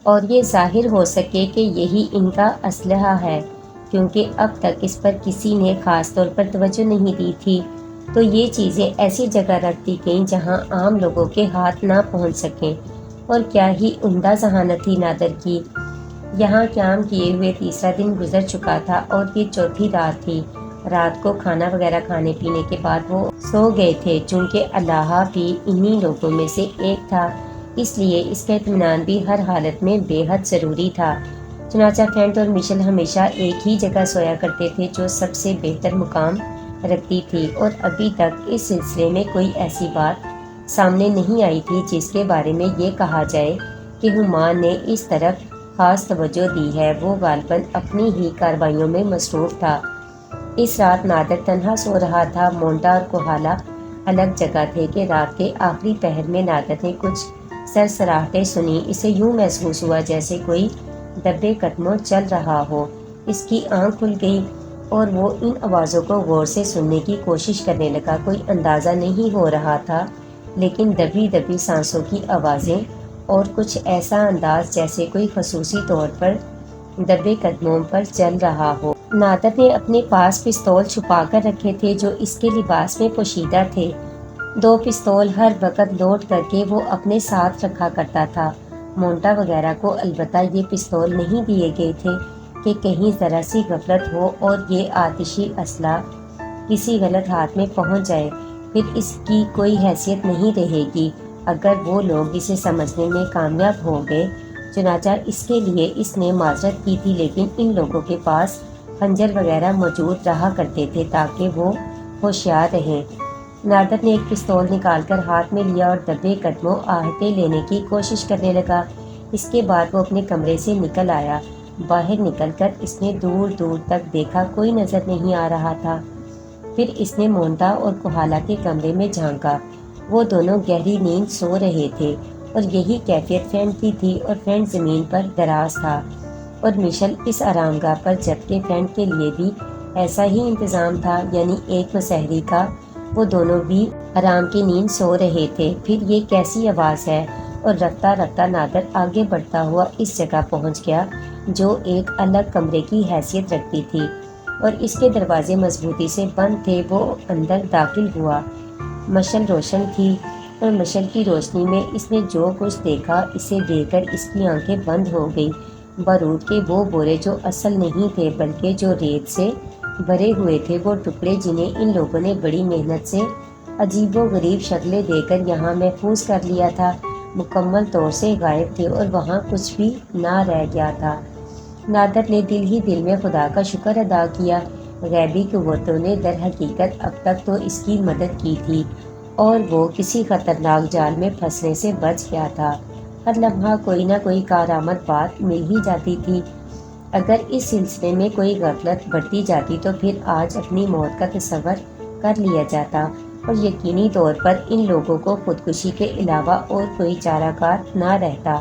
اور یہ ظاہر ہو سکے کہ یہی ان کا اسلحہ ہے، کیونکہ اب تک اس پر کسی نے خاص طور پر توجہ نہیں دی تھی۔ تو یہ چیزیں ایسی جگہ رکھ دی گئیں جہاں عام لوگوں کے ہاتھ نہ پہنچ سکیں، اور کیا ہی عمدہ ذہانت تھی نادر کی۔ یہاں قیام کیے ہوئے تیسرا دن گزر چکا تھا اور یہ چوتھی رات تھی۔ رات کو کھانا وغیرہ کھانے پینے کے بعد وہ سو گئے تھے۔ چونکہ الہا بھی انہی لوگوں میں سے ایک تھا، اس لیے اس کا اطمینان بھی ہر حالت میں بے حد ضروری تھا۔ چنانچہ فینٹ اور مشل ہمیشہ ایک ہی جگہ سویا کرتے تھے جو سب سے بہتر مقام رکھتی تھی، اور ابھی تک اس سلسلے میں کوئی ایسی بات سامنے نہیں آئی تھی جس کے بارے میں یہ کہا جائے کہ ہیومان نے اس طرف خاص توجہ دی ہے۔ وہ غالباً اپنی ہی کارروائیوں میں مصروف تھا۔ اس رات نادر تنہا سو رہا تھا۔ مونٹا اور کوہالا الگ جگہ تھے کہ رات کے آخری پہر میں نادر نے کچھ سرسراہٹیں سنیں۔ اسے یوں محسوس ہوا جیسے کوئی دبے قدموں چل رہا ہو۔ اس کی آنکھ کھل گئی اور وہ ان آوازوں کو غور سے سننے کی کوشش کرنے لگا۔ کوئی اندازہ نہیں ہو رہا تھا، لیکن دبی دبی سانسوں کی آوازیں اور کچھ ایسا انداز جیسے کوئی خصوصی طور پر دبے قدموں پر چل رہا ہو۔ نادر نے اپنے پاس پستول چھپا کر رکھے تھے جو اس کے لباس میں پوشیدہ تھے۔ 2 پستول ہر وقت لوڈ کر کے وہ اپنے ساتھ رکھا کرتا تھا۔ مونٹا وغیرہ کو البتہ یہ پستول نہیں دیے گئے تھے کہ کہیں ذرا سی غفلت ہو اور یہ آتشی اسلحہ کسی غلط ہاتھ میں پہنچ جائے، پھر اس کی کوئی حیثیت نہیں رہے گی اگر وہ لوگ اسے سمجھنے میں کامیاب ہو گئے۔ چنانچہ اس کے لیے اس نے معذرت کی تھی، لیکن ان لوگوں کے پاس خنجر وغیرہ موجود رہا کرتے تھے تاکہ وہ ہوشیار رہیں۔ نادر نے ایک پستول نکال کر ہاتھ میں لیا اور دبے قدموں آہٹیں لینے کی کوشش کرنے لگا۔ اس کے بعد وہ اپنے کمرے سے نکل آیا۔ باہر نکل کر اس نے دور دور تک دیکھا، کوئی نظر نہیں آ رہا تھا۔ پھر اس نے مونٹا اور کوہالا کے کمرے میں جھانکا۔ وہ دونوں گہری نیند سو رہے تھے، اور یہی کیفیت فینٹ کی تھی، اور فینٹ زمین پر دراز تھا اور مشل اس آرام گاہ پر، جبکہ فینٹ کے لیے بھی ایسا ہی انتظام تھا، یعنی ایک مسحری کا۔ وہ دونوں بھی آرام کی نیند سو رہے تھے۔ پھر یہ کیسی آواز ہے؟ اور رفتہ رفتہ نادر آگے بڑھتا ہوا اس جگہ پہنچ گیا جو ایک الگ کمرے کی حیثیت رکھتی تھی، اور اس کے دروازے مضبوطی سے بند تھے۔ وہ اندر داخل ہوا۔ مشل روشن تھی، اور مشل کی روشنی میں اس نے جو کچھ دیکھا، اسے دیکھ کر اس کی آنکھیں بند ہو گئیں۔ بارود کے وہ بورے جو اصل نہیں تھے بلکہ جو ریت سے بھرے ہوئے تھے، وہ ٹکڑے جنہیں ان لوگوں نے بڑی محنت سے عجیب و غریب شکلیں دے کر یہاں محفوظ کر لیا تھا، مکمل طور سے غائب تھے، اور وہاں کچھ بھی نہ رہ گیا تھا۔ نادر نے دل ہی دل میں خدا کا شکر ادا کیا۔ غیبی قوتوں نے در حقیقت اب تک تو اس کی مدد کی تھی، اور وہ کسی خطرناک جال میں پھنسنے سے بچ گیا تھا۔ ہر لمحہ کوئی نہ کوئی کارآمد بات مل ہی جاتی تھی۔ اگر اس سلسلے میں کوئی غفلت برتی جاتی تو پھر آج اپنی موت کا تصور کر لیا جاتا، اور یقینی طور پر ان لوگوں کو خودکشی کے علاوہ اور کوئی چارہ کار نہ رہتا۔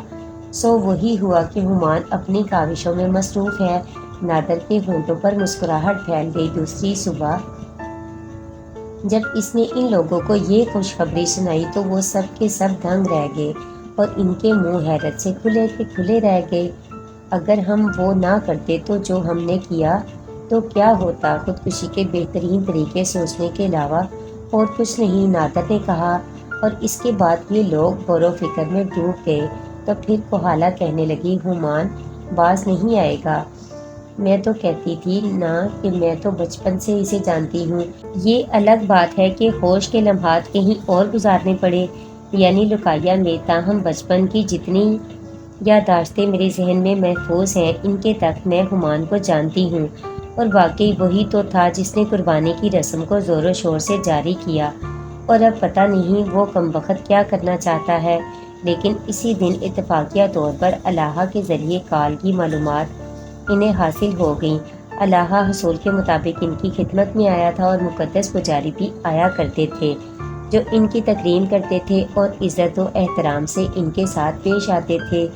سو وہی ہوا کہ ہیومان اپنی کاوشوں میں مصروف ہے۔ نادر کے ہونٹوں پر مسکراہٹ پھیل گئی۔ دوسری صبح جب اس نے ان لوگوں کو یہ خوشخبری سنائی تو وہ سب کے سب دنگ رہ گئے، اور ان کے منہ حیرت سے کھلے کے کھلے رہ گئے۔ اگر ہم وہ نہ کرتے تو جو ہم نے کیا تو کیا ہوتا؟ خودکشی کے بہترین طریقے سوچنے کے علاوہ اور کچھ نہیں، نادر نے کہا، اور اس کے بعد یہ لوگ غور و فکر میں ڈوب گئے۔ تو پھر کوہالا کہنے لگی، ہیومان باز نہیں آئے گا؟ میں تو کہتی تھی نا کہ میں تو بچپن سے اسے جانتی ہوں۔ یہ الگ بات ہے کہ ہوش کے لمحات کہیں اور گزارنے پڑے، یعنی لوکائیا میں، تاہم بچپن کی جتنی یادداشتیں میرے ذہن میں محفوظ ہیں، ان کے تک میں ہیومان کو جانتی ہوں، اور واقعی وہی تو تھا جس نے قربانی کی رسم کو زور و شور سے جاری کیا، اور اب پتہ نہیں وہ کمبخت کیا کرنا چاہتا ہے۔ لیکن اسی دن اتفاقیہ طور پر الہا کے ذریعے کال کی معلومات انہیں حاصل ہو گئیں۔ الہا حصول کے مطابق ان کی خدمت میں آیا تھا، اور مقدس پجاری بھی آیا کرتے تھے جو ان کی تکریم کرتے تھے اور عزت و احترام سے ان کے ساتھ پیش آتے تھے۔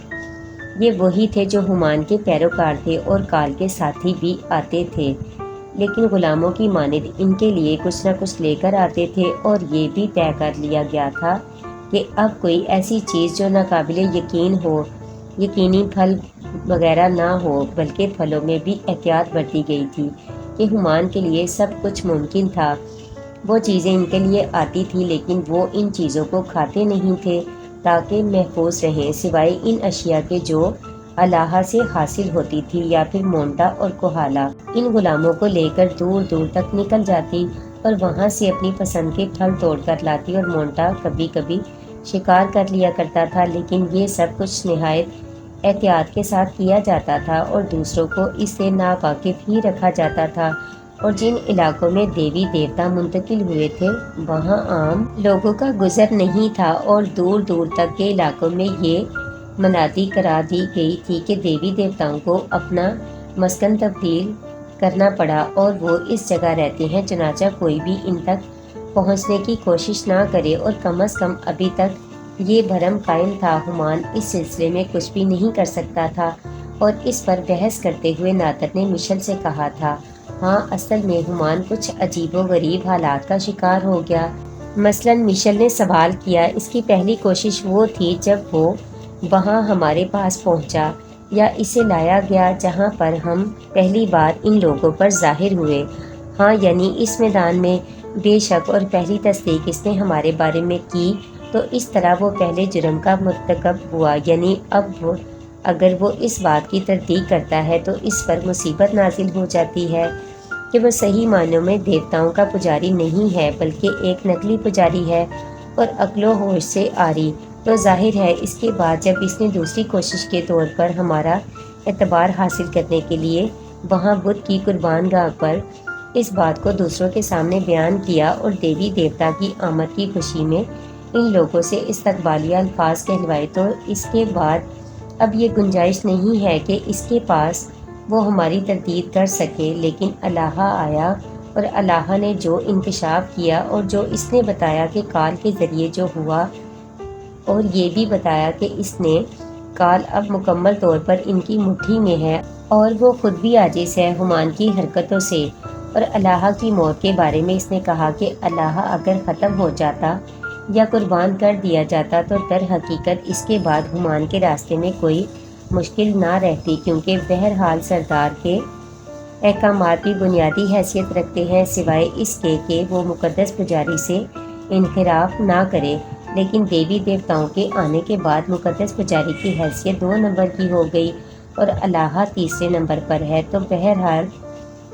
یہ وہی تھے جو ہیومان کے پیروکار تھے، اور کال کے ساتھی بھی آتے تھے، لیکن غلاموں کی مانند ان کے لیے کچھ نہ کچھ لے کر آتے تھے، اور یہ بھی طے کر لیا گیا تھا کہ اب کوئی ایسی چیز جو ناقابل یقین ہو یقینی پھل وغیرہ نہ ہو، بلکہ پھلوں میں بھی احتیاط برتی گئی تھی کہ ہمان کے لیے سب کچھ ممکن تھا۔ وہ چیزیں ان کے لیے آتی تھی، لیکن وہ ان چیزوں کو کھاتے نہیں تھے تاکہ محفوظ رہیں، سوائے ان اشیاء کے جو اللہ سے حاصل ہوتی تھی، یا پھر مونٹا اور کوہالا ان غلاموں کو لے کر دور دور تک نکل جاتی اور وہاں سے اپنی پسند کے پھل توڑ کر لاتی، اور مونٹا کبھی کبھی شکار کر لیا کرتا تھا، لیکن یہ سب کچھ نہایت احتیاط کے ساتھ کیا جاتا تھا اور دوسروں کو اس سے ناواقف ہی رکھا جاتا تھا۔ اور جن علاقوں میں دیوی دیوتا منتقل ہوئے تھے وہاں عام لوگوں کا گزر نہیں تھا، اور دور دور تک کے علاقوں میں یہ منادی کرا دی گئی تھی کہ دیوی دیوتاؤں کو اپنا مسکن تبدیل کرنا پڑا اور وہ اس جگہ رہتے ہیں، چنانچہ کوئی بھی ان تک پہنچنے کی کوشش نہ کرے۔ اور کم از کم ابھی تک یہ بھرم قائم تھا، ہمان اس سلسلے میں کچھ بھی نہیں کر سکتا تھا۔ اور اس پر بحث کرتے ہوئے ناطر نے مشل سے کہا تھا، ہاں اصل میں ہمان کچھ عجیب و غریب حالات کا شکار ہو گیا۔ مثلاً مشل نے سوال کیا، اس کی پہلی کوشش وہ تھی جب وہ وہاں ہمارے پاس پہنچا، یا اسے لایا گیا جہاں پر ہم پہلی بار ان لوگوں پر ظاہر ہوئے؟ ہاں، یعنی اس میدان میں؟ بے شک، اور پہلی تصدیق اس نے ہمارے بارے میں کی، تو اس طرح وہ پہلے جرم کا مرتکب ہوا، یعنی اب اگر وہ اس بات کی تصدیق کرتا ہے تو اس پر مصیبت نازل ہو جاتی ہے کہ وہ صحیح معنوں میں دیوتاؤں کا پجاری نہیں ہے، بلکہ ایک نقلی پجاری ہے اور عقل و ہوش سے عاری۔ تو ظاہر ہے اس کے بعد جب اس نے دوسری کوشش کے طور پر ہمارا اعتبار حاصل کرنے کے لیے وہاں بت کی قربان گاہ پر اس بات کو دوسروں کے سامنے بیان کیا اور دیوی دیوتا کی آمد کی خوشی میں ان لوگوں سے استقبالیہ الفاظ کہلوائے، تو اس کے بعد اب یہ گنجائش نہیں ہے کہ اس کے پاس وہ ہماری تردید کر سکے۔ لیکن اللہ آیا اور اللہ نے جو انکشاف کیا اور جو اس نے بتایا کہ کال کے ذریعے جو ہوا، اور یہ بھی بتایا کہ اس نے کال اب مکمل طور پر ان کی مٹھی میں ہے اور وہ خود بھی عاجز ہے ہمان کی حرکتوں سے۔ اور اللہ کی موت کے بارے میں اس نے کہا کہ اللہ اگر ختم ہو جاتا یا قربان کر دیا جاتا تو در حقیقت اس کے بعد ہمان کے راستے میں کوئی مشکل نہ رہتی، کیونکہ بہرحال سردار کے احکامات بھی بنیادی حیثیت رکھتے ہیں، سوائے اس کے کہ وہ مقدس پجاری سے انحراف نہ کرے۔ لیکن دیوی دیوتاؤں کے آنے کے بعد مقدس پجاری کی حیثیت 2 نمبر کی ہو گئی اور اللہ تیسرے نمبر پر ہے۔ تو بہرحال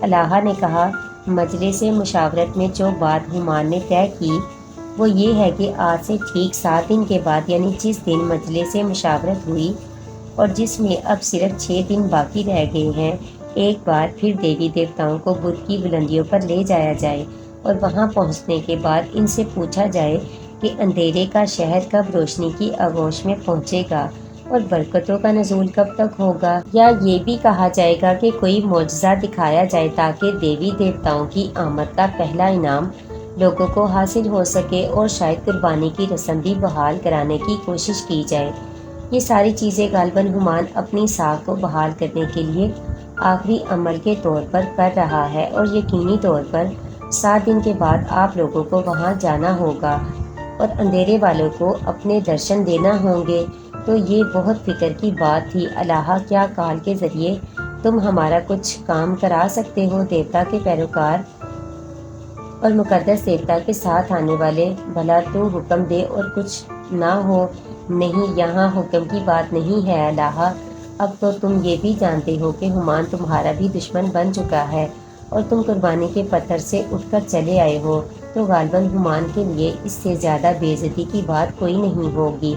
اللہ نے کہا، مجلس مشاورت میں جو بات ہمان نے طے کی وہ یہ ہے کہ آج سے ٹھیک 7 دن کے بعد، یعنی جس دن مجلس مشاورت ہوئی اور جس میں اب صرف 6 دن باقی رہ گئے ہیں، ایک بار پھر دیوی دیوتاؤں کو بدھ کی بلندیوں پر لے جایا جائے اور وہاں پہنچنے کے بعد ان سے پوچھا جائے کہ اندھیرے کا شہر کب روشنی کی آغوش میں پہنچے گا اور برکتوں کا نزول کب تک ہوگا، یا یہ بھی کہا جائے گا کہ کوئی معجزہ دکھایا جائے تاکہ دیوی دیوتاؤں کی آمد کا پہلا انعام لوگوں کو حاصل ہو سکے، اور شاید قربانی کی رسم بھی بحال کرانے کی کوشش کی جائے۔ یہ ساری چیزیں غالباً ہمان اپنی ساکھ کو بحال کرنے کے لیے آخری عمل کے طور پر کر رہا ہے، اور یقینی طور پر 7 دن کے بعد آپ لوگوں کو وہاں جانا ہوگا اور اندھیرے والوں کو اپنے درشن دینا ہوں گے۔ تو یہ بہت فکر کی بات تھی، اللہ کیا کال کے ذریعے تم ہمارا کچھ کام کرا سکتے ہو؟ دیوتا کے پیروکار اور مقدس دیوتا کے ساتھ آنے والے، بھلا تو حکم دے اور کچھ نہ ہو۔ نہیں، یہاں حکم کی بات نہیں ہے اللہ، اب تو تم یہ بھی جانتے ہو کہ ہمان تمہارا بھی دشمن بن چکا ہے اور تم قربانی کے پتھر سے اٹھ کر چلے آئے ہو، تو غالباً ہمان کے لیے اس سے زیادہ بے عزتی کی بات کوئی نہیں ہوگی،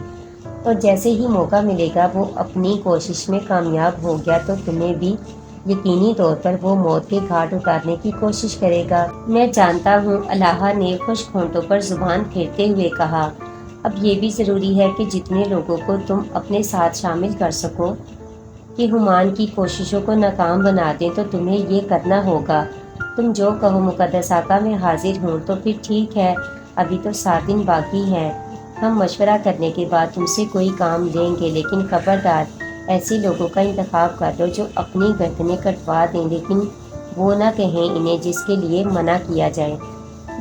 اور جیسے ہی موقع ملے گا وہ اپنی کوشش میں کامیاب ہو گیا تو تمہیں بھی یقینی طور پر وہ موت کے گھاٹ اتارنے کی کوشش کرے گا۔ میں جانتا ہوں، اللہ نے خشک ہونٹوں پر زبان پھیرتے ہوئے کہا، اب یہ بھی ضروری ہے کہ جتنے لوگوں کو تم اپنے ساتھ شامل کر سکو کہ ہمان کی کوششوں کو ناکام بنا دیں، تو تمہیں یہ کرنا ہوگا۔ تم جو کہو مقدس آقا، میں حاضر ہوں۔ تو پھر ٹھیک ہے، ابھی تو 7 دن باقی ہیں، ہم مشورہ کرنے کے بعد تم سے کوئی کام لیں گے، لیکن خبردار ایسے لوگوں کا انتخاب کر لو جو اپنی گردنیں کٹوا دیں، لیکن وہ نہ کہیں انہیں جس کے لیے منع کیا جائے۔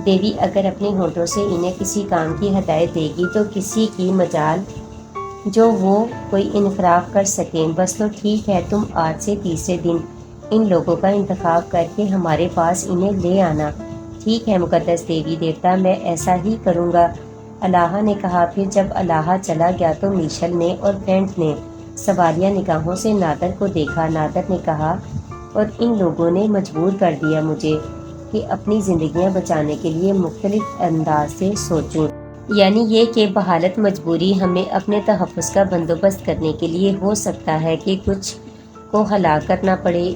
دیوی اگر اپنے ہونٹوں سے انہیں کسی کام کی ہدایت دے گی تو کسی کی مجال جو وہ کوئی انفراف کر سکیں۔ بس تو ٹھیک ہے، تم آج سے تیسرے دن ان لوگوں کا انتخاب کر کے ہمارے پاس انہیں لے آنا۔ ٹھیک ہے مقدس دیوی دیوتا، میں ایسا ہی کروں گا، الہا نے کہا۔ پھر جب الہا چلا گیا تو میشل نے اور فرینڈ نے سوالیہ نگاہوں سے نادر کو دیکھا۔ نادر نے کہا، اور ان لوگوں نے مجبور کر دیا مجھے کہ اپنی زندگیاں بچانے کے لیے مختلف انداز سے سوچوں۔ یعنی یہ کہ بحالت مجبوری ہمیں اپنے تحفظ کا بندوبست کرنے کے لیے ہو سکتا ہے کہ کچھ کو ہلاک کرنا پڑے۔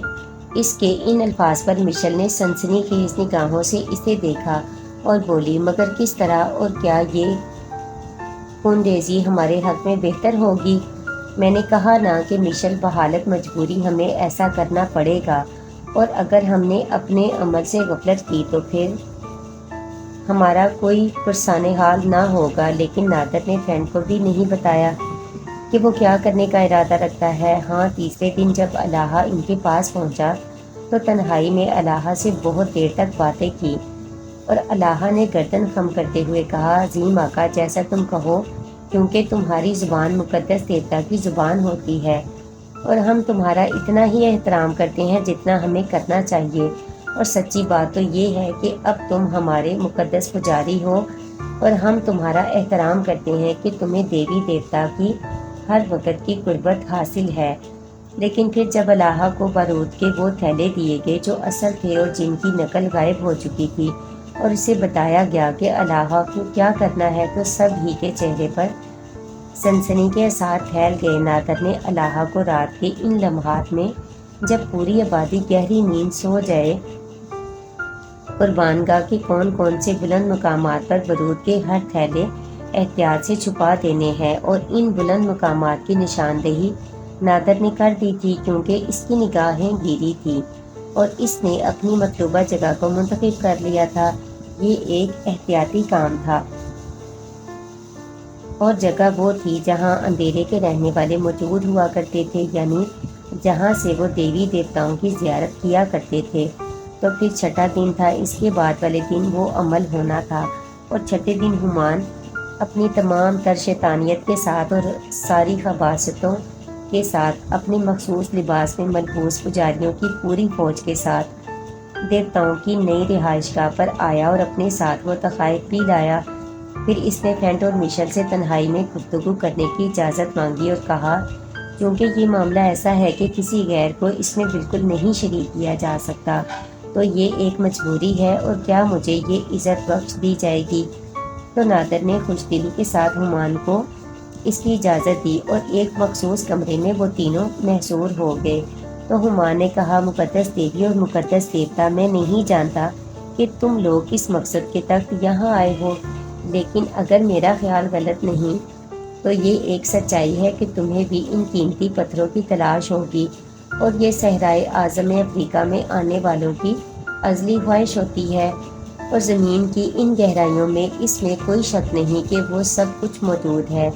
اس کے ان الفاظ پر میشل نے سنسنی خیز نگاہوں سے اسے دیکھا اور بولی، مگر کس طرح، اور کیا یہ خون ریزی ہمارے حق میں بہتر ہوگی؟ میں نے کہا نا کہ میشل، بحالت مجبوری ہمیں ایسا کرنا پڑے گا، اور اگر ہم نے اپنے عمل سے غفلت کی تو پھر ہمارا کوئی پرسان حال نہ ہوگا۔ لیکن نادر نے فرینڈ کو بھی نہیں بتایا کہ وہ کیا کرنے کا ارادہ رکھتا ہے۔ ہاں، تیسرے دن جب الہا ان کے پاس پہنچا تو تنہائی میں الہا سے بہت دیر تک باتیں کی، اور الہا نے گردن خم کرتے ہوئے کہا، عظیم آقا، جیسا تم کہو، کیونکہ تمہاری زبان مقدس دیوتا کی زبان ہوتی ہے، اور ہم تمہارا اتنا ہی احترام کرتے ہیں جتنا ہمیں کرنا چاہیے۔ اور سچی بات تو یہ ہے کہ اب تم ہمارے مقدس پجاری ہو، اور ہم تمہارا احترام کرتے ہیں کہ تمہیں دیوی دیوتا کی ہر وقت کی قربت حاصل ہے۔ لیکن پھر جب الہا کو بارود کے وہ تھیلے دیے گئے جو اصل تھے اور جن کی نقل غائب ہو چکی تھی، اور اسے بتایا گیا کہ الہا کو کیا کرنا ہے، تو سب ہی کے چہرے پر سنسنی کے اثار پھیل گئے۔ نادر نے الہا کو رات کے ان لمحات میں جب پوری آبادی گہری نیند سو جائے، قربان گاہ کے کون سے بلند مقامات پر بارود کے ہر تھیلے احتیاط سے چھپا دینے ہیں، اور ان بلند مقامات کی نشاندہی نادر نے کر دی تھی، کیونکہ اس کی نگاہیں گیری تھی اور اس نے اپنی مطلوبہ جگہ کو منتخب کر لیا تھا۔ یہ ایک احتیاطی کام تھا، اور جگہ وہ تھی جہاں اندھیرے کے رہنے والے موجود ہوا کرتے تھے، یعنی جہاں سے وہ دیوی دیوتاؤں کی زیارت کیا کرتے تھے۔ تو پھر چھٹا دن تھا، اس کے بعد والے دن وہ عمل ہونا تھا، اور چھٹے دن ہمان اپنی تمام تر شیطانیت کے ساتھ اور ساری خباثتوں کے ساتھ اپنے مخصوص لباس میں ملبوس پجاریوں کی پوری فوج کے ساتھ دیوتاؤں کی نئی رہائش گاہ پر آیا، اور اپنے ساتھ وہ تحائف بھی لایا۔ پھر اس نے فرینڈ اور میشل سے تنہائی میں گفتگو کرنے کی اجازت مانگی اور کہا، کیونکہ یہ معاملہ ایسا ہے کہ کسی غیر کو اس میں بالکل نہیں شریک کیا جا سکتا، تو یہ ایک مجبوری ہے، اور کیا مجھے یہ عزت بخش دی جائے گی؟ تو نادر نے خوش دلی کے ساتھ ہمان کو اس کی اجازت دی، اور ایک مخصوص کمرے میں وہ تینوں محصور ہو گئے۔ تو ہمان نے کہا، مقدس دیوی اور مقدس دیوتا، میں نہیں جانتا کہ تم لوگ کس مقصد کے تحت یہاں آئے ہو، لیکن اگر میرا خیال غلط نہیں تو یہ ایک سچائی ہے کہ تمہیں بھی ان قیمتی پتھروں کی تلاش ہوگی، اور یہ صحرائے اعظم افریقہ میں آنے والوں کی ازلی خواہش ہوتی ہے، اور زمین کی ان گہرائیوں میں اس میں کوئی شک نہیں کہ وہ سب کچھ موجود ہے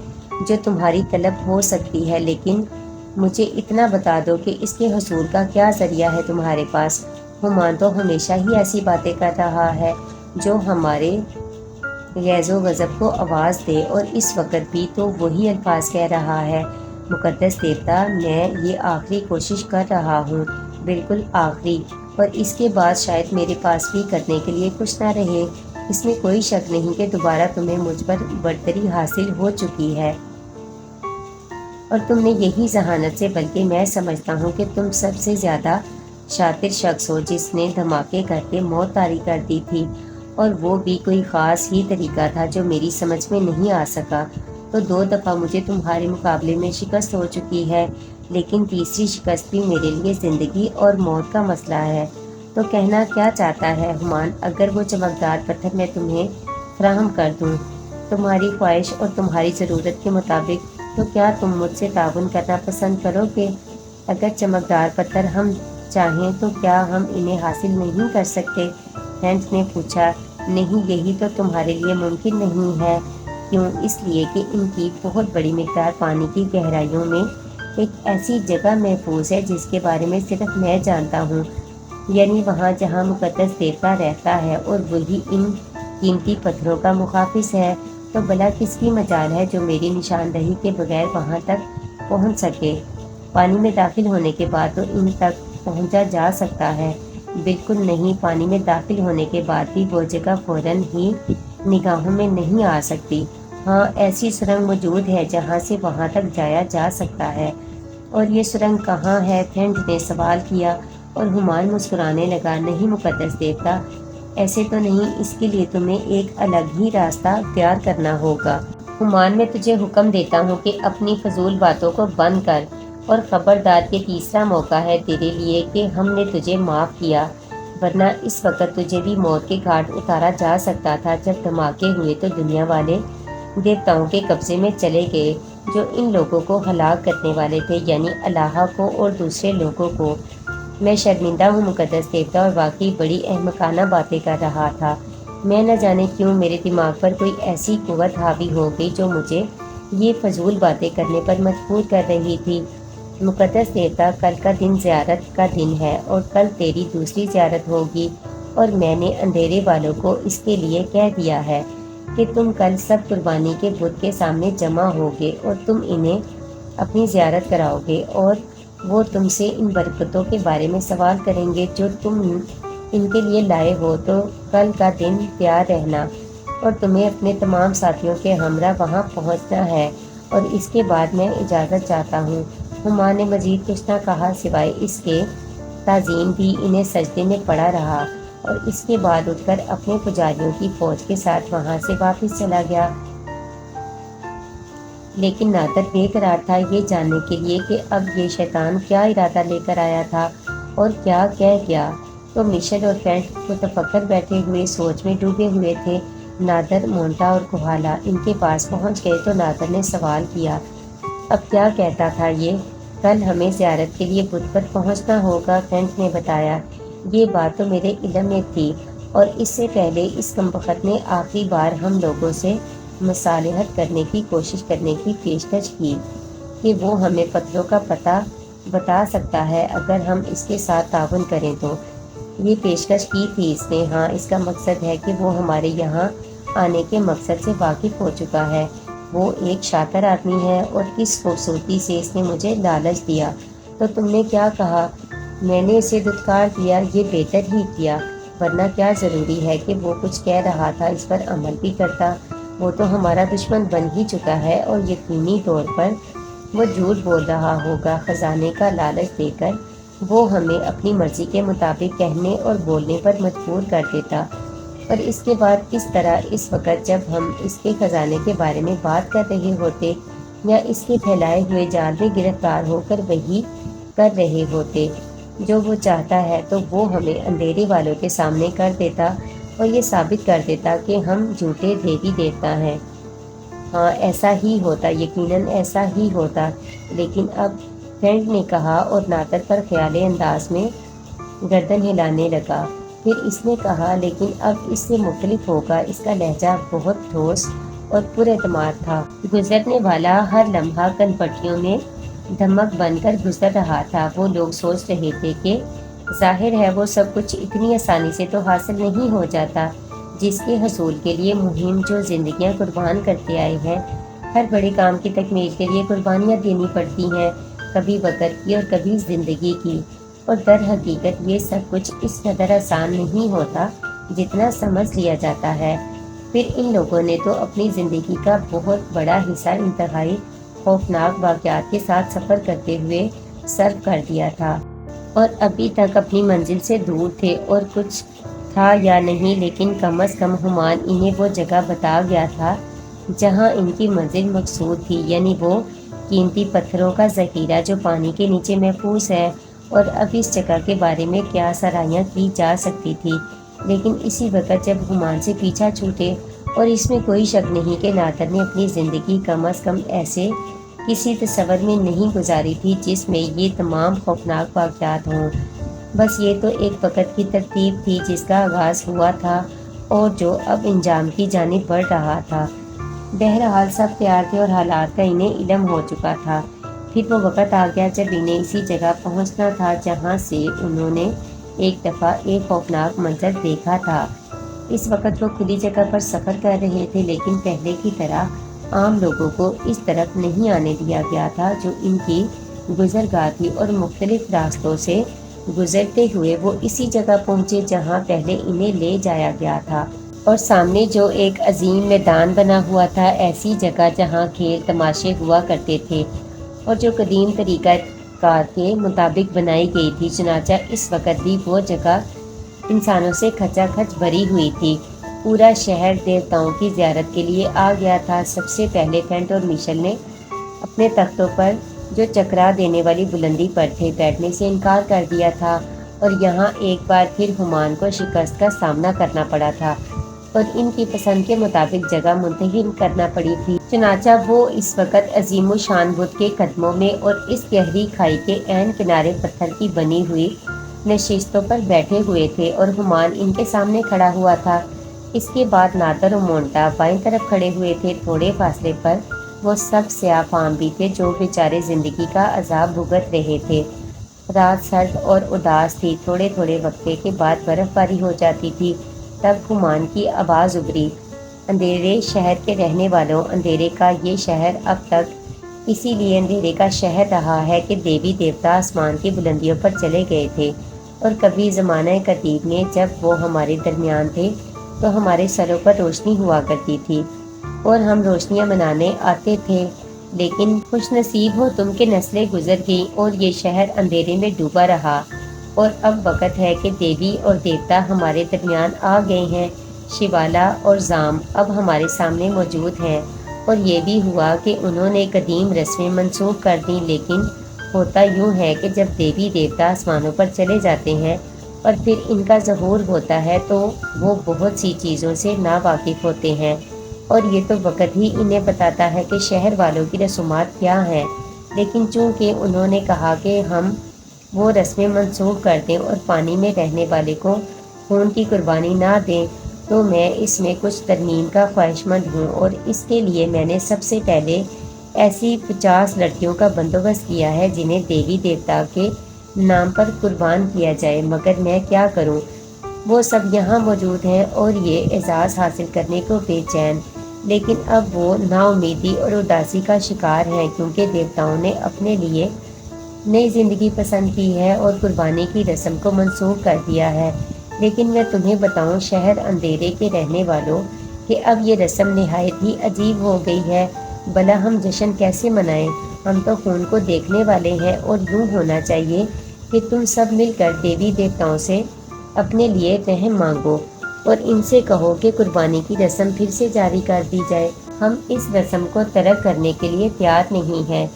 جو تمہاری طلب ہو سکتی ہے۔ لیکن مجھے اتنا بتا دو کہ اس کے حصول کا کیا ذریعہ ہے تمہارے پاس؟ ہمان تو ہمیشہ ہی ایسی باتیں کر رہا ہے جو ہمارے غیظ و غضب کو آواز دے، اور اس وقت بھی تو وہی الفاظ کہہ رہا ہے۔ مقدس دیوتا، میں یہ آخری کوشش کر رہا ہوں، بالکل آخری، اور اس کے بعد شاید میرے پاس بھی کرنے کے لیے کچھ نہ رہے۔ اس میں کوئی شک نہیں کہ دوبارہ تمہیں مجھ پر برتری حاصل ہو چکی ہے، اور تم نے یہی ذہانت سے، بلکہ میں سمجھتا ہوں کہ تم سب سے زیادہ شاطر شخص ہو جس نے دھماکے کر کے موت طاری کر دی تھی، اور وہ بھی کوئی خاص ہی طریقہ تھا جو میری سمجھ میں نہیں آ سکا۔ تو 2 دفعہ مجھے تمہارے مقابلے میں شکست ہو چکی ہے، لیکن تیسری شکست بھی میرے لیے زندگی اور موت کا مسئلہ ہے۔ تو کہنا کیا چاہتا ہے ہمان؟ اگر وہ چمکدار پتھر میں تمہیں فراہم کر دوں تمہاری خواہش اور تمہاری ضرورت کے مطابق، تو کیا تم مجھ سے تعاون کرنا پسند کرو گے؟ اگر چمکدار پتھر ہم چاہیں تو کیا ہم انہیں حاصل نہیں کر سکتے؟ ہینس نے پوچھا۔ نہیں، یہی تو تمہارے لیے ممکن نہیں ہے۔ کیوں؟ اس لیے کہ ان کی بہت بڑی مقدار پانی کی گہرائیوں میں ایک ایسی جگہ محفوظ ہے جس کے بارے میں صرف میں جانتا ہوں، یعنی وہاں جہاں مقدس دیوتا رہتا ہے، اور وہی ان قیمتی پتھروں کا محافظ ہے، تو بھلا کس کی مجال ہے جو میری نشاندہی کے بغیر وہاں تک پہنچ سکے؟ پانی میں داخل ہونے کے بعد تو ان تک پہنچا جا سکتا ہے۔ بالکل نہیں، پانی میں داخل ہونے کے بعد بھی وہ جگہ فوراً ہی نگاہوں میں نہیں آ سکتی۔ ہاں، ایسی سرنگ موجود ہے جہاں سے وہاں تک جایا جا سکتا ہے۔ اور یہ سرنگ کہاں ہے؟ فرینڈ نے سوال کیا اور ہمایوں مسکرانے لگا۔ نہیں مقدس دیوتا، ایسے تو نہیں، اس کے لیے تمہیں ایک الگ ہی راستہ اختیار کرنا ہوگا۔ ہمایوں، میں تجھے حکم دیتا ہوں کہ اپنی فضول باتوں کو بند کر، اور خبردار، یہ تیسرا موقع ہے تیرے لیے کہ ہم نے تجھے معاف کیا، ورنہ اس وقت تجھے بھی موت کے گھاٹ اتارا جا سکتا تھا۔ جب دھماکے ہوئے تو دنیا والے دیوتاؤں کے قبضے میں چلے گئے جو ان لوگوں کو ہلاک کرنے والے تھے، یعنی الہ کو اور دوسرے لوگوں کو۔ میں شرمندہ ہوں مقدس دیوتا، اور واقعی بڑی احمقانہ باتیں کر رہا تھا۔ میں نہ جانے کیوں میرے دماغ پر کوئی ایسی قوت حاوی ہو گئی جو مجھے یہ فضول باتیں کرنے پر مجبور کر رہی تھی۔ مقدس دیوتا، کل کا دن زیارت کا دن ہے، اور کل تیری دوسری زیارت ہوگی، اور میں نے اندھیرے والوں کو اس کے لیے کہہ دیا ہے کہ تم کل سب قربانی کے بت کے سامنے جمع ہوگے، اور تم انہیں اپنی زیارت کراؤ گے، اور وہ تم سے ان برکتوں کے بارے میں سوال کریں گے جو تم ان کے لیے لائے ہو۔ تو کل کا دن تیار رہنا، اور تمہیں اپنے تمام ساتھیوں کے ہمراہ وہاں پہنچنا ہے، اور اس کے بعد میں اجازت چاہتا ہوں۔ ہمایوں نے مزید کچھ نہ کہا سوائے اس کے تعظیم بھی انہیں سجدے میں پڑا رہا، اور اس کے بعد اٹھ کر اپنے پجاریوں کی فوج کے ساتھ وہاں سے واپس چلا گیا۔ لیکن نادر بے قرار تھا یہ جاننے کے لیے کہ اب یہ شیطان کیا ارادہ لے کر آیا تھا اور کیا کہہ گیا۔ تو مشل اور فرینڈ متفکر بیٹھے ہوئے سوچ میں ڈوبے ہوئے تھے۔ نادر، مونٹا اور کوہالا ان کے پاس پہنچ گئے تو نادر نے سوال کیا، اب کیا کہتا تھا یہ؟ کل ہمیں زیارت کے لیے بت پر پہنچنا ہوگا، فرینڈ نے بتایا۔ یہ بات تو میرے علم میں تھی، اور اس سے پہلے اس کمبخت نے آخری بار ہم لوگوں سے مصالحت کرنے کی کوشش کرنے کی پیشکش کی کہ وہ ہمیں پتھروں کا پتہ بتا سکتا ہے اگر ہم اس کے ساتھ تعاون کریں تو۔ یہ پیشکش کی تھی اس نے؟ ہاں، اس کا مقصد ہے کہ وہ ہمارے یہاں آنے کے مقصد سے واقف ہو چکا ہے۔ وہ ایک شاطر آدمی ہے، اور کس خوبصورتی سے اس نے مجھے لالچ دیا۔ تو تم نے کیا کہا؟ میں نے اسے دھتکار دیا۔ یہ بہتر ہی کیا، ورنہ کیا ضروری ہے کہ وہ کچھ کہہ رہا تھا اس پر عمل بھی کرتا؟ وہ تو ہمارا دشمن بن ہی چکا ہے، اور یقینی طور پر وہ جھوٹ بول رہا ہوگا۔ خزانے کا لالچ دے کر وہ ہمیں اپنی مرضی کے مطابق کہنے اور بولنے پر مجبور کر دیتا، اور اس کے بعد کس طرح اس وقت جب ہم اس کے خزانے کے بارے میں بات کر رہے ہوتے یا اس کے پھیلائے ہوئے جال میں گرفتار ہو کر وہی کر رہے ہوتے جو وہ چاہتا ہے، تو وہ ہمیں اندھیرے والوں کے سامنے کر دیتا اور یہ ثابت کر دیتا کہ ہم جھوٹے دیوی دیوتا ہیں۔ ہاں، ایسا ہی ہوتا، یقیناً ایسا ہی ہوتا۔ لیکن اب، فرینڈ نے کہا، اور نادر پر خیالی انداز میں گردن ہلانے لگا۔ پھر اس نے کہا، لیکن اب اس سے مختلف ہوگا۔ اس کا لہجہ بہت ٹھوس اور پر اعتماد تھا۔ گزرنے والا ہر لمحہ کن پٹیوں میں دھمک بن کر گزر رہا تھا۔ وہ لوگ سوچ رہے تھے کہ ظاہر ہے وہ سب کچھ اتنی آسانی سے تو حاصل نہیں ہو جاتا جس کے حصول کے لیے مہم جو زندگیاں قربان کرتے آئے ہیں۔ ہر بڑے کام کی تکمیل کے لیے قربانیاں دینی پڑتی ہیں، کبھی وقت کی اور کبھی زندگی کی، اور در حقیقت یہ سب کچھ اس قدر آسان نہیں ہوتا جتنا سمجھ لیا جاتا ہے۔ پھر ان لوگوں نے تو اپنی زندگی کا بہت بڑا حصہ انتہائی خوفناک واقعات کے ساتھ سفر کرتے ہوئے صرف کر دیا تھا، اور ابھی تک اپنی منزل سے دور تھے، اور کچھ تھا یا نہیں، لیکن کم از کم ہمایوں انہیں وہ جگہ بتا گیا تھا جہاں ان کی منزل مقصود تھی، یعنی وہ قیمتی پتھروں کا ذخیرہ جو پانی کے نیچے محفوظ ہے۔ اور اب اس جگہ کے بارے میں کیا سرایاں کی جا سکتی تھی؟ لیکن اسی وقت جب ہمایوں سے پیچھا چھوٹے، اور اس میں کوئی شک نہیں کہ نادر نے اپنی زندگی کم از کم ایسے کسی تصور میں نہیں گزاری تھی جس میں یہ تمام خوفناک واقعات ہوں۔ بس یہ تو ایک وقت کی ترتیب تھی جس کا آغاز ہوا تھا اور جو اب انجام کی جانب بڑھ رہا تھا۔ بہرحال سب تیار تھے اور حالات کا انہیں علم ہو چکا تھا۔ پھر وہ وقت آ گیا جب انہیں اسی جگہ پہنچنا تھا جہاں سے انہوں نے ایک دفعہ ایک خوفناک منظر دیکھا تھا۔ اس وقت وہ کھلی جگہ پر سفر کر رہے تھے، لیکن پہلے کی طرح عام لوگوں کو اس طرف نہیں آنے دیا گیا تھا جو ان کی گزرگاہ تھی، اور مختلف راستوں سے گزرتے ہوئے وہ اسی جگہ پہنچے جہاں پہلے انہیں لے جایا گیا تھا، اور سامنے جو ایک عظیم میدان بنا ہوا تھا، ایسی جگہ جہاں کھیل تماشے ہوا کرتے تھے اور جو قدیم طریقہ کار کے مطابق بنائی گئی تھی۔ چنانچہ اس وقت بھی وہ جگہ انسانوں سے کھچا کھچ بھری ہوئی تھی۔ پورا شہر دیوتاؤں کی زیارت کے لیے آ گیا تھا۔ سب سے پہلے فینٹ اور میشل نے اپنے تختوں پر جو چکرا دینے والی بلندی پر تھے بیٹھنے سے انکار کر دیا تھا، اور یہاں ایک بار پھر ہمان کو شکست کا سامنا کرنا پڑا تھا اور ان کی پسند کے مطابق جگہ منتخب کرنا پڑی تھی۔ چنانچہ وہ اس وقت عظیم الشان بدھ کے قدموں میں اور اس گہری کھائی کے عین کنارے پتھر کی بنی ہوئی نشستوں پر بیٹھے ہوئے تھے، اور ہمان ان کے سامنے کھڑا ہوا تھا۔ اس کے بعد نادر و مونٹا بائیں طرف کھڑے ہوئے تھے۔ تھوڑے فاصلے پر وہ سب سیاہ فام بھی تھے جو بیچارے زندگی کا عذاب بھگت رہے تھے۔ رات سرد اور اداس تھی۔ تھوڑے تھوڑے وقفے کے بعد برف باری ہو جاتی تھی۔ تب ہمان کی آواز ابھری، اندھیرے شہر کے رہنے والوں، اندھیرے کا یہ شہر اب تک اسی لیے اندھیرے کا شہر رہا ہے کہ دیوی دیوتا آسمان کی بلندیوں پر چلے گئے تھے، اور کبھی زمانہ قدیم میں جب وہ ہمارے درمیان تھے تو ہمارے سروں پر روشنی ہوا کرتی تھی اور ہم روشنیاں منانے آتے تھے، لیکن خوش نصیب ہو تم کہ نسلیں گزر گئیں اور یہ شہر اندھیرے میں ڈوبا رہا، اور اب وقت ہے کہ دیوی اور دیوتا ہمارے درمیان آ گئے ہیں۔ شیوالا اور زام اب ہمارے سامنے موجود ہیں، اور یہ بھی ہوا کہ انہوں نے قدیم رسمیں منسوخ کر دیں، لیکن ہوتا یوں ہے کہ جب دیوی دیوتا آسمانوں پر چلے جاتے ہیں اور پھر ان کا ظہور ہوتا ہے تو وہ بہت سی چیزوں سے ناواقف ہوتے ہیں، اور یہ تو وقت ہی انہیں بتاتا ہے کہ شہر والوں کی رسومات کیا ہیں۔ لیکن چونکہ انہوں نے کہا کہ ہم وہ رسمیں منسوخ کر دیں اور پانی میں رہنے والے کو خون کی قربانی نہ دیں، تو میں اس میں کچھ ترمیم کا خواہش مند ہوں، اور اس کے لیے میں نے سب سے پہلے ایسی 50 لڑکیوں کا بندوبست کیا ہے جنہیں دیوی دیوتا کے نام پر قربان کیا جائے، مگر میں کیا کروں، وہ سب یہاں موجود ہیں اور یہ اعزاز حاصل کرنے کو بے چین، لیکن اب وہ نا امیدی اور اداسی کا شکار ہیں کیونکہ دیوتاؤں نے اپنے لیے نئی زندگی پسند کی ہے اور قربانی کی رسم کو منسوخ کر دیا ہے۔ لیکن میں تمہیں بتاؤں شہر اندھیرے کے رہنے والوں کہ اب یہ رسم نہایت ہی عجیب ہو گئی ہے، بھلا ہم جشن کیسے منائیں؟ ہم تو خون کو دیکھنے والے ہیں، اور یوں ہونا چاہیے کہ تم سب مل کر دیوی دیوتاؤں سے اپنے لیے رحم مانگو اور ان سے کہو کہ قربانی کی رسم پھر سے جاری کر دی جائے۔ ہم اس رسم کو ترک کرنے کے لیے تیار نہیں ہیں۔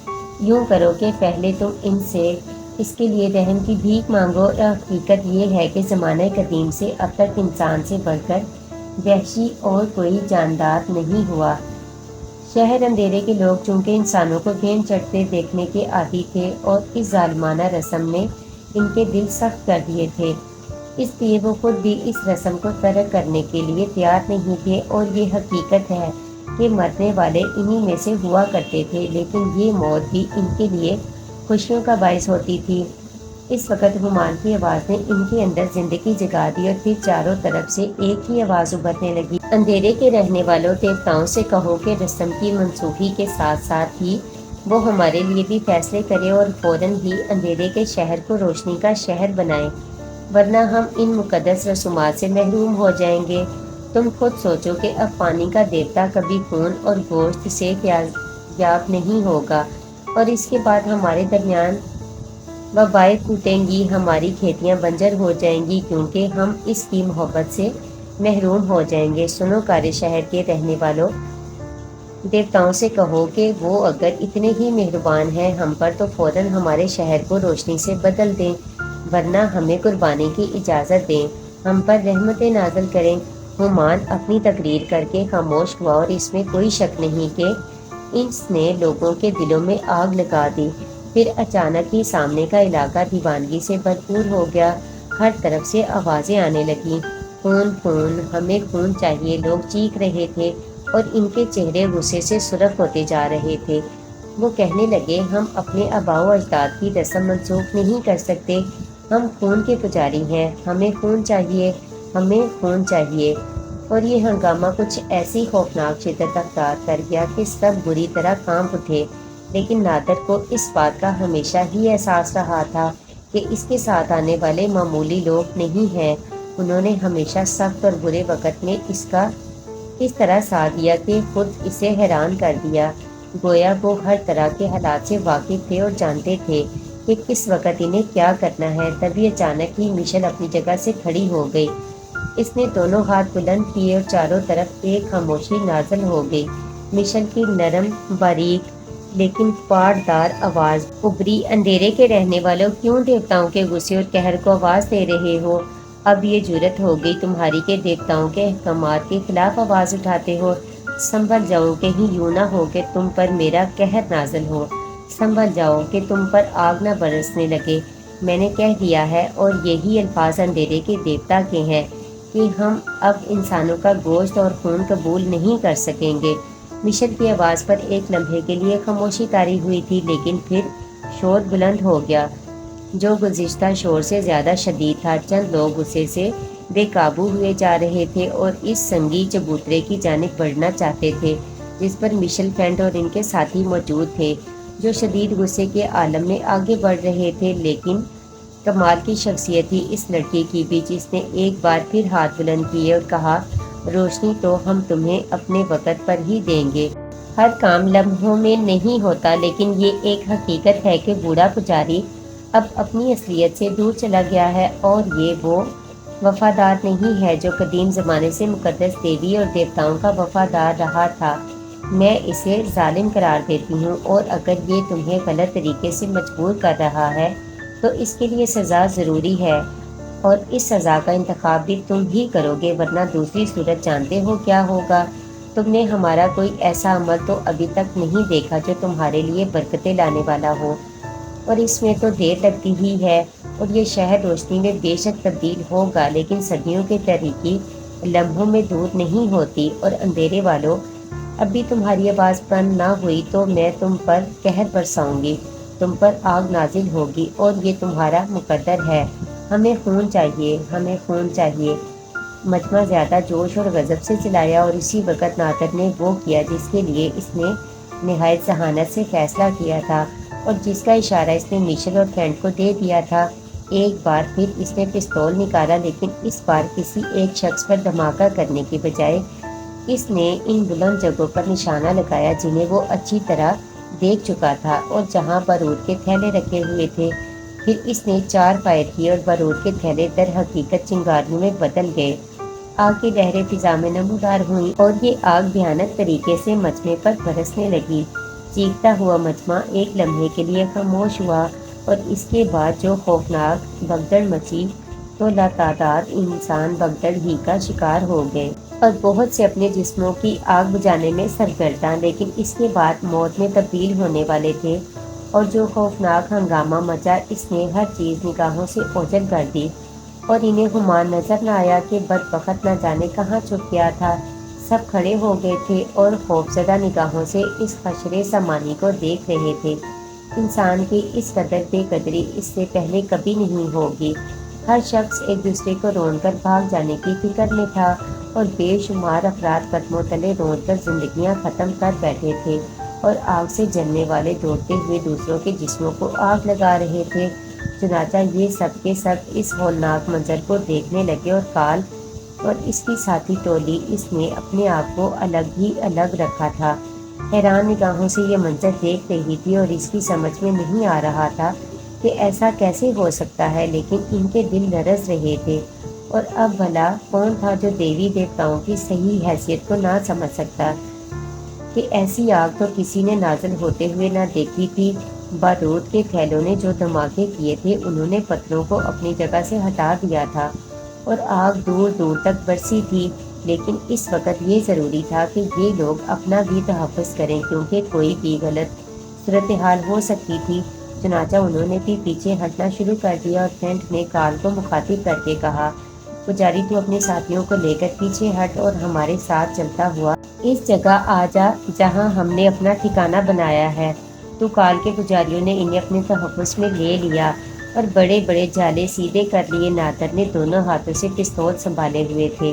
یوں کرو کہ پہلے تم ان سے اس کے لیے رحم کی بھیک مانگو، اور حقیقت یہ ہے کہ زمانہ قدیم سے اب تک انسان سے بڑھ کر وحشی اور کوئی جاندار نہیں ہوا۔ شہر اندھیرے کے لوگ چونکہ انسانوں کو گھین چڑھتے دیکھنے کے عادی تھے اور اس ظالمانہ رسم نے ان کے دل سخت کر دیے تھے، اس لیے وہ خود بھی اس رسم کو ترک کرنے کے لیے تیار نہیں تھے، اور یہ حقیقت ہے کہ مرنے والے انہی میں سے ہوا کرتے تھے، لیکن یہ موت بھی ان کے لیے خوشیوں کا باعث ہوتی تھی۔ اس وقت ہمان کی آواز نے ان کے اندر زندگی جگا دی، اور پھر چاروں طرف سے ایک ہی آواز ابھرنے لگی، اندھیرے کے رہنے والوں، دیوتاؤں سے کہو کہ رسم کی منسوخی کے ساتھ ساتھ ہی وہ ہمارے لیے بھی فیصلے کرے اور فوراً ہی اندھیرے کے شہر کو روشنی کا شہر بنائے، ورنہ ہم ان مقدس رسومات سے محروم ہو جائیں گے۔ تم خود سوچو کہ اب پانی کا دیوتا کبھی خون اور گوشت سے یاب نہیں ہوگا، اور اس کے بعد ہمارے درمیان وبائیں پھوٹیں گی، ہماری کھیتیاں بنجر ہو جائیں گی کیونکہ ہم اس کی محبت سے محروم ہو جائیں گے۔ سنو کارے شہر کے رہنے والوں، دیوتاؤں سے کہو کہ وہ اگر اتنے ہی مہربان ہیں ہم پر تو فوراً ہمارے شہر کو روشنی سے بدل دیں، ورنہ ہمیں قربانی کی اجازت دیں، ہم پر رحمتیں نازل کریں۔ ہمان اپنی تقریر کر کے خاموش ہوا، اور اس میں کوئی شک نہیں کہ اس نے لوگوں کے دلوں میں آگ لگا دی۔ پھر اچانک ہی سامنے کا علاقہ دیوانگی سے بھرپور ہو گیا، ہر طرف سے آوازیں آنے لگیں، خون خون، ہمیں خون چاہیے، لوگ چیخ رہے تھے اور ان کے چہرے غصے سے سرخ ہوتے جا رہے تھے۔ وہ کہنے لگے، ہم اپنے آباء و اجداد کی رسم منسوخ نہیں کر سکتے، ہم خون کے پجاری ہیں، ہمیں خون چاہیے، ہمیں خون چاہیے۔ اور یہ ہنگامہ کچھ ایسی خوفناک شدت اختیار کر گیا کہ سب بری طرح کانپ اٹھے، لیکن نادر کو اس بات کا ہمیشہ ہی احساس رہا تھا کہ اس کے ساتھ آنے والے معمولی لوگ نہیں ہیں۔ انہوں نے ہمیشہ سخت اور برے وقت میں اس طرح ساتھ دیا کہ خود اسے حیران کر دیا، گویا وہ ہر طرح کے حالات سے واقف تھے اور جانتے تھے کہ کس وقت انہیں کیا کرنا ہے۔ تبھی اچانک ہی مشل اپنی جگہ سے کھڑی ہو گئی۔ اس نے دونوں ہاتھ بلند کیے اور چاروں طرف ایک خاموشی نازل ہو گئی۔ مشل کی نرم، باریک لیکن پاڑدار آواز ابھری، اندھیرے کے رہنے والوں، کیوں دیوتاؤں کے غصے اور قہر کو آواز دے رہے ہو؟ اب یہ جرأت ہو گئی تمہاری کہ دیوتاؤں کے احکامات کے خلاف آواز اٹھاتے ہو؟ سنبھل جاؤ، کہیں یوں نہ ہو کہ تم پر میرا قہر نازل ہو۔ سنبھل جاؤ کہ تم پر آگ نہ برسنے لگے۔ میں نے کہہ دیا ہے، اور یہی الفاظ اندھیرے کے دیوتا کے ہیں، کہ ہم اب انسانوں کا گوشت اور خون قبول نہیں کر سکیں گے۔ مشل کی آواز پر ایک لمحے کے لیے خاموشی طاری ہوئی تھی، لیکن پھر شور بلند ہو گیا، جو گزشتہ شور سے زیادہ شدید تھا۔ چند لوگ غصے سے بے قابو ہوئے جا رہے تھے اور اس سنگی چبوترے کی جانب بڑھنا چاہتے تھے جس پر مشل فینٹ اور ان کے ساتھی موجود تھے، جو شدید غصے کے عالم میں آگے بڑھ رہے تھے۔ لیکن کمال کی شخصیت تھی اس لڑکی کی بھی، جس نے ایک بار پھر ہاتھ بلند کیے اور کہا، روشنی تو ہم تمہیں اپنے وقت پر ہی دیں گے۔ ہر کام لمحوں میں نہیں ہوتا، لیکن یہ ایک حقیقت ہے کہ بوڑھا پجاری اب اپنی اصلیت سے دور چلا گیا ہے، اور یہ وہ وفادار نہیں ہے جو قدیم زمانے سے مقدس دیوی اور دیوتاؤں کا وفادار رہا تھا۔ میں اسے ظالم قرار دیتی ہوں، اور اگر یہ تمہیں غلط طریقے سے مجبور کر رہا ہے تو اس کے لیے سزا ضروری ہے، اور اس سزا کا انتخاب بھی تم ہی کرو گے، ورنہ دوسری صورت جانتے ہو کیا ہوگا؟ تم نے ہمارا کوئی ایسا عمل تو ابھی تک نہیں دیکھا جو تمہارے لیے برکتیں لانے والا ہو، اور اس میں تو دیر لگتی ہی ہے، اور یہ شہر روشنی میں بے شک تبدیل ہوگا، لیکن صدیوں کی تاریکی لمحوں میں دور نہیں ہوتی۔ اور اندھیرے والوں، اب بھی تمہاری آواز بند نہ ہوئی تو میں تم پر قہر برساؤں گی، تم پر آگ نازل ہوگی، اور یہ تمہارا مقدر ہے۔ ہمیں خون چاہیے، ہمیں خون چاہیے۔ مجمع زیادہ جوش اور غضب سے چلایا، اور اسی وقت نادر نے وہ کیا جس کے لیے اس نے نہایت ذہانت سے فیصلہ کیا تھا، اور جس کا اشارہ اس نے مشل اور فینٹ کو دے دیا تھا۔ ایک بار پھر اس نے پستول نکالا، لیکن اس بار کسی ایک شخص پر دھماکہ کرنے کے بجائے اس نے ان بلند جگہوں پر نشانہ لگایا جنہیں وہ اچھی طرح دیکھ چکا تھا، اور جہاں بارود کے تھیلے رکھے ہوئے تھے۔ پھر اس نے 4 فائر کیے، اور بارود کے تھیلے در حقیقت چنگاریوں میں بدل گئے۔ آگ کی لہریں فضا میں نمودار ہوئیں، اور یہ آگ بھیانک طریقے سے مجمع پر برسنے لگی۔ چیختا ہوا مجمع ایک لمحے کے لیے خاموش ہوا، اور اس کے بعد جو خوفناک بھگدڑ مچی تو لاتعداد انسان بھگدڑ ہی کا شکار ہو گئے، اور بہت سے اپنے جسموں کی آگ بجھانے میں سرگرداں، لیکن اس کے بعد موت میں تبدیل ہونے والے تھے۔ اور جو خوفناک ہنگامہ مچا، اس نے ہر چیز نگاہوں سے اوجھل کر دی، اور انہیں گمان نظر نہ آیا کہ بدبخت نہ جانے کہاں چھپ گیا تھا۔ سب کھڑے ہو گئے تھے اور خوفزدہ نگاہوں سے اس حشر سامانی کو دیکھ رہے تھے۔ انسان کی اس قدر بے قدری اس سے پہلے کبھی نہیں ہوگی۔ ہر شخص ایک دوسرے کو رون کر بھاگ جانے کی فکر میں تھا، اور بے شمار افراد قدموں تلے رون کر زندگیاں ختم کر بیٹھے تھے، اور آگ سے جلنے والے دوڑتے ہوئے دوسروں کے جسموں کو آگ لگا رہے تھے۔ چنانچہ یہ سب کے سب اس ہولناک منظر کو دیکھنے لگے، اور کال اور اس کی ساتھی ٹولی اس نے اپنے آپ کو الگ ہی الگ رکھا تھا، حیران نگاہوں سے یہ منظر دیکھ رہی تھی، اور اس کی سمجھ میں نہیں آ رہا تھا کہ ایسا کیسے ہو سکتا ہے، لیکن ان کے دل لرز رہے تھے۔ اور اب بھلا کون تھا جو دیوی دیوتاؤں کی صحیح حیثیت کو نہ سمجھ سکتا، کہ ایسی آگ تو کسی نے نازل ہوتے ہوئے نہ دیکھی تھی۔ بارود کے تھیلوں نے جو دھماکے کیے تھے، انہوں نے پتھروں کو اپنی جگہ سے ہٹا دیا تھا، اور آگ دور دور تک برسی تھی، لیکن اس وقت یہ ضروری تھا کہ یہ لوگ اپنا بھی تحفظ کریں، کیونکہ کوئی بھی غلط صورتحال ہو سکتی تھی۔ چنانچہ انہوں نے بھی پیچھے ہٹنا شروع کر دیا، اور فینٹ نے کال کو مخاطب کر کے کہا، پجاری تو اپنے ساتھیوں کو لے کر پیچھے ہٹ اور ہمارے ساتھ چلتا ہوا اس جگہ آ جا جہاں ہم نے اپنا ٹھکانہ بنایا ہے۔ تو کال کے پجاریوں نے انہیں اپنے تحفظ میں لے لیا، اور بڑے بڑے جالے سیدھے کر لیے۔ نادر نے دونوں ہاتھوں سے پستول سنبھالے ہوئے تھے،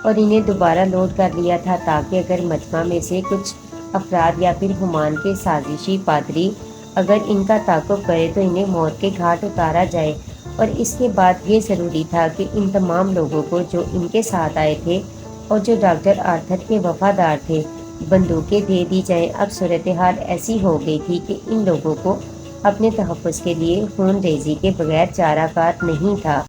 اور انہیں دوبارہ لوڈ کر لیا تھا تاکہ اگر مجمع میں سے کچھ افراد یا پھر ہمان کے سازشی پادری اگر ان کا تعاقب کرے تو انہیں موت کے گھاٹ اتارا جائے، اور اس کے بعد یہ ضروری تھا کہ ان تمام لوگوں کو جو ان کے ساتھ آئے تھے اور جو ڈاکٹر آرتھر کے وفادار تھے بندوقیں دے دی جائیں۔ اب صورتحال ایسی ہو گئی تھی کہ ان لوگوں کو اپنے تحفظ کے لیے خون ریزی کے بغیر چارہ کار نہیں تھا۔